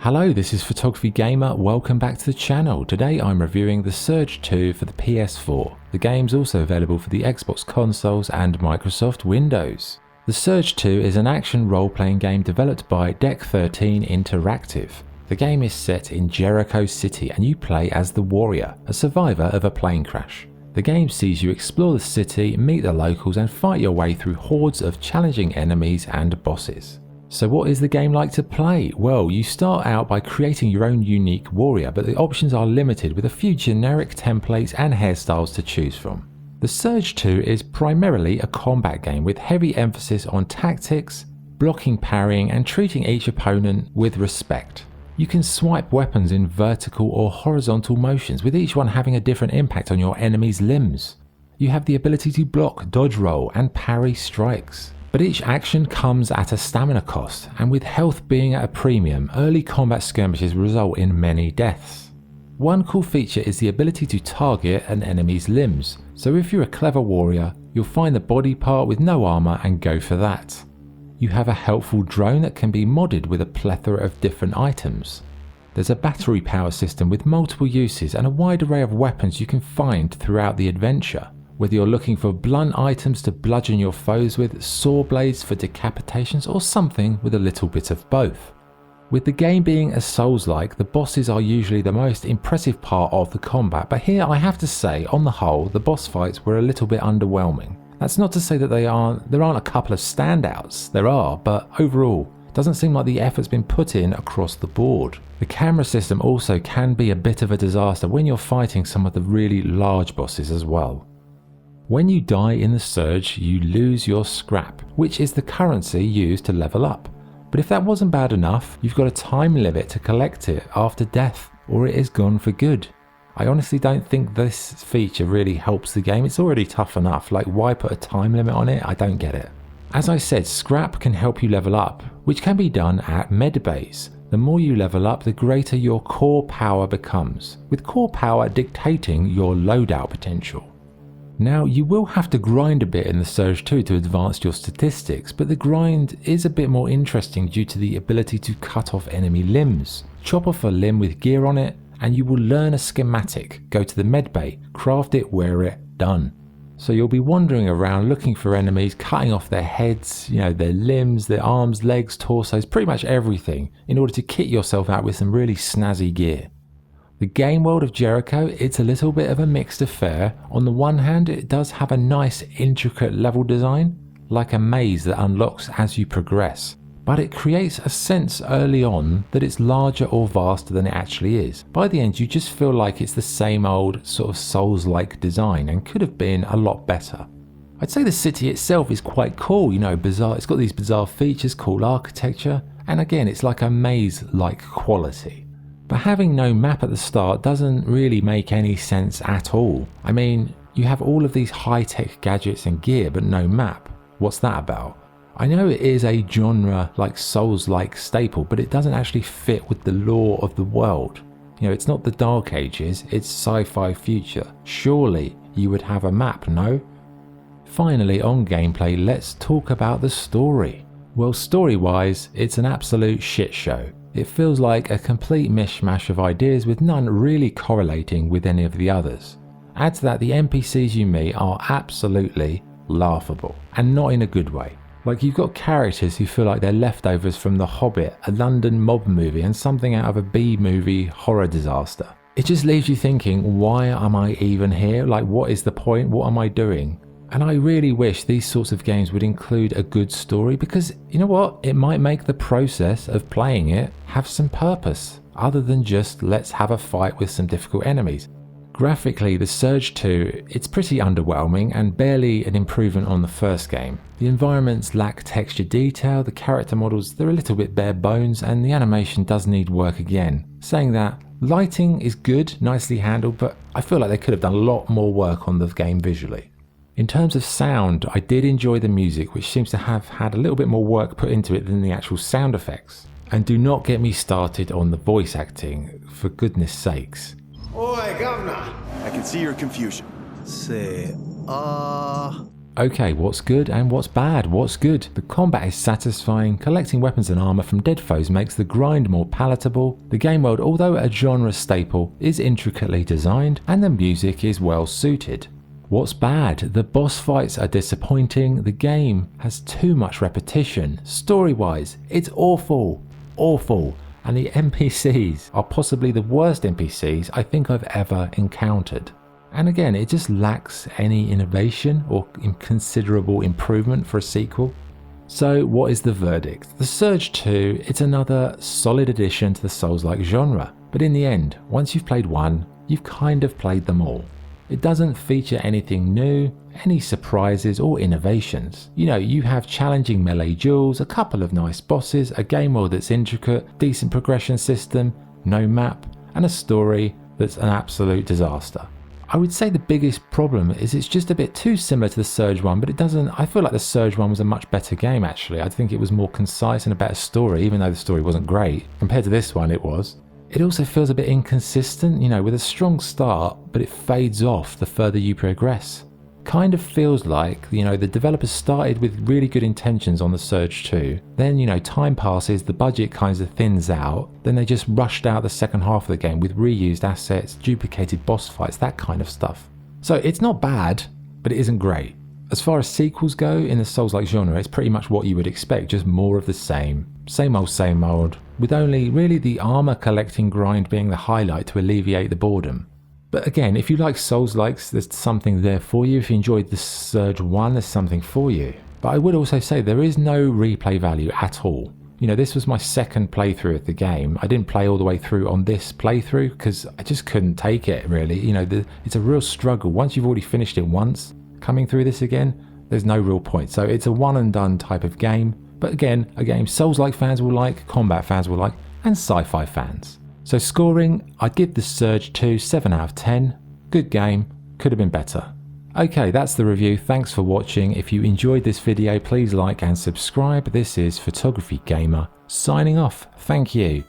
Hello, this is Photography Gamer, welcome back to the channel. Today I'm reviewing The Surge 2 for the PS4. The game's also available for the Xbox consoles and Microsoft Windows. The Surge 2 is an action role-playing game developed by Deck 13 Interactive. The game is set in Jericho City and you play as the Warrior, a survivor of a plane crash. The game sees you explore the city, meet the locals and fight your way through hordes of challenging enemies and bosses. So what is the game like to play? Well, you start out by creating your own unique warrior, but the options are limited with a few generic templates and hairstyles to choose from. The Surge 2 is primarily a combat game with heavy emphasis on tactics, blocking, parrying and treating each opponent with respect. You can swipe weapons in vertical or horizontal motions, with each one having a different impact on your enemy's limbs. You have the ability to block, dodge roll and parry strikes. But each action comes at a stamina cost, and with health being at a premium, early combat skirmishes result in many deaths. One cool feature is the ability to target an enemy's limbs, so if you're a clever warrior, you'll find the body part with no armor and go for that. You have a helpful drone that can be modded with a plethora of different items. There's a battery power system with multiple uses and a wide array of weapons you can find throughout the adventure. Whether you're looking for blunt items to bludgeon your foes with, saw blades for decapitations, or something with a little bit of both. With the game being a Souls-like, the bosses are usually the most impressive part of the combat, but here I have to say, on the whole, the boss fights were a little bit underwhelming. That's not to say that there aren't a couple of standouts, there are, but overall, it doesn't seem like the effort's been put in across the board. The camera system also can be a bit of a disaster when you're fighting some of the really large bosses as well. When you die in the Surge, you lose your scrap, which is the currency used to level up. But if that wasn't bad enough, you've got a time limit to collect it after death, or it is gone for good. I honestly don't think this feature really helps the game. It's already tough enough, like why put a time limit on it? I don't get it. As I said, scrap can help you level up, which can be done at medbays. The more you level up, the greater your core power becomes, with core power dictating your loadout potential. Now, you will have to grind a bit in the Surge 2 to advance your statistics, but the grind is a bit more interesting due to the ability to cut off enemy limbs. Chop off a limb with gear on it, and you will learn a schematic, go to the medbay, craft it, wear it, done. So you'll be wandering around looking for enemies, cutting off their heads, their limbs, their arms, legs, torsos, pretty much everything, in order to kit yourself out with some really snazzy gear. The game world of Jericho, it's a little bit of a mixed affair. On the one hand, it does have a nice intricate level design, like a maze that unlocks as you progress, but it creates a sense early on that it's larger or vaster than it actually is. By the end, you just feel like it's the same old sort of Souls-like design and could have been a lot better. I'd say the city itself is quite cool, bizarre. It's got these bizarre features, cool architecture, and again, it's like a maze-like quality. But having no map at the start doesn't really make any sense at all. I mean, you have all of these high-tech gadgets and gear, but no map. What's that about? I know it is a genre like Souls-like staple, but it doesn't actually fit with the lore of the world. It's not the Dark Ages, it's sci-fi future. Surely you would have a map, no? Finally, on gameplay, let's talk about the story. Well, story-wise, it's an absolute shit show. It feels like a complete mishmash of ideas with none really correlating with any of the others. Add to that the NPCs you meet are absolutely laughable, and not in a good way. Like you've got characters who feel like they're leftovers from The Hobbit, a London mob movie and something out of a B-movie horror disaster. It just leaves you thinking, why am I even here? Like what is the point? What am I doing? And I really wish these sorts of games would include a good story because, you know what, it might make the process of playing it have some purpose, other than just let's have a fight with some difficult enemies. Graphically, the Surge 2, it's pretty underwhelming and barely an improvement on the first game. The environments lack texture detail, the character models, they're a little bit bare bones, and the animation does need work again. Saying that, lighting is good, nicely handled, but I feel like they could have done a lot more work on the game visually. In terms of sound, I did enjoy the music, which seems to have had a little bit more work put into it than the actual sound effects. And do not get me started on the voice acting, for goodness sakes. Oi, Governor! I can see your confusion. Say, Okay, what's good and what's bad? What's good? The combat is satisfying, collecting weapons and armor from dead foes makes the grind more palatable, the game world, although a genre staple, is intricately designed, and the music is well suited. What's bad? The boss fights are disappointing, the game has too much repetition, story-wise, it's awful, and the NPCs are possibly the worst NPCs I think I've ever encountered. And again, it just lacks any innovation or considerable improvement for a sequel. So what is the verdict? The Surge 2, it's another solid addition to the Souls-like genre, but in the end, once you've played one, you've kind of played them all. It doesn't feature anything new, any surprises or innovations. You know, you have challenging melee duels, a couple of nice bosses, a game world that's intricate, decent progression system, no map, and a story that's an absolute disaster. I would say the biggest problem is it's just a bit too similar to the Surge 1, but I feel like the Surge 1 was a much better game actually. I think it was more concise and a better story, even though the story wasn't great. Compared to this one, it was. It also feels a bit inconsistent, you know, with a strong start, but it fades off the further you progress. Kind of feels like, you know, the developers started with really good intentions on the Surge 2, then, you know, time passes, the budget kind of thins out, then they just rushed out the second half of the game with reused assets, duplicated boss fights, that kind of stuff. So it's not bad, but it isn't great. As far as sequels go in the Souls-like genre, it's pretty much what you would expect, just more of the same. Same old, with only really the armor collecting grind being the highlight to alleviate the boredom. But again, if you like Souls-likes, there's something there for you. If you enjoyed the Surge 1, there's something for you. But I would also say there is no replay value at all. You know, this was my second playthrough of the game. I didn't play all the way through on this playthrough because I just couldn't take it really. You know, it's a real struggle. Once you've already finished it once, coming through this again, there's no real point. So it's a one and done type of game. But again, a game Souls-like fans will like, combat fans will like, and sci-fi fans. So scoring, I'd give the Surge 2 7 out of 10. Good game, could have been better. Okay, that's the review. Thanks for watching. If you enjoyed this video, please like and subscribe. This is Photography Gamer signing off. Thank you.